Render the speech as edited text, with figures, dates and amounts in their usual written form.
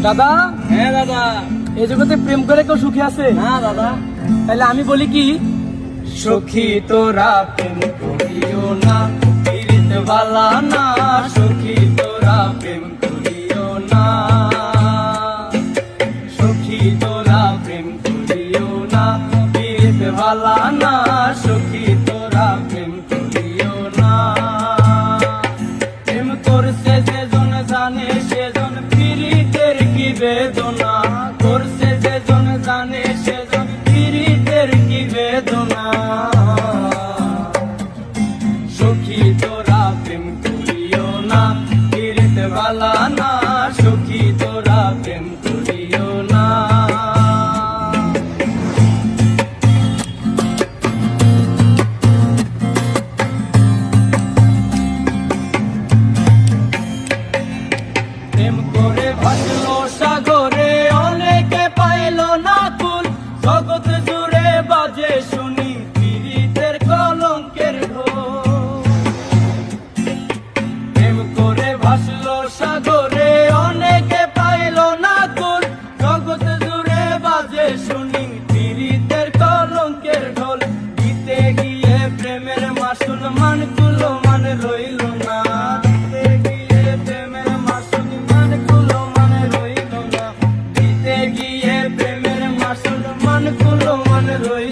দাদা, হ্যাঁ দাদা। এই জগতে প্রেম করে কেউ সুখী আছে? না দাদা। তাহলে আমি বলি কি, সখী তোরা প্রেম করিও না, পীড়িত বালা না। সখী তোরা প্রেম করিও না, সখী তোরা প্রেম করিও না, পীড়িত বালা না। সখী তোরা প্রেম করিও না। প্রেম করছে যেজন জানে সেজন পীড়িতের কি বেদনা, করছে যেজন জানে সেজন পীড়িতের কি বেদনা। সখী তোরা প্রেম করিও না, পীড়িত বালা না। সখী তোরা প্রেম করিও না। প্রেম করে ভাসলো সাগরে, অনেকে পাইল না কুল। জগৎ জুড়ে বাজে শুনি পীড়িতের কলঙ্কের ঢোল। প্রেম করে ভাসলো সাগরে, অনেকে পাইল না কুল। জগৎ জুড়ে বাজে শুনি পীড়িতের কলঙ্কের ঢোল। দিতে গিয়ে প্রেমের মাসুল মান কুলো মান রইল না। দিতে গিয়ে প্রেমের মাসুল মান কুলো মান রইল না। দিতে গিয়ে প্রেমের মাসুল মান কুলো মান রইল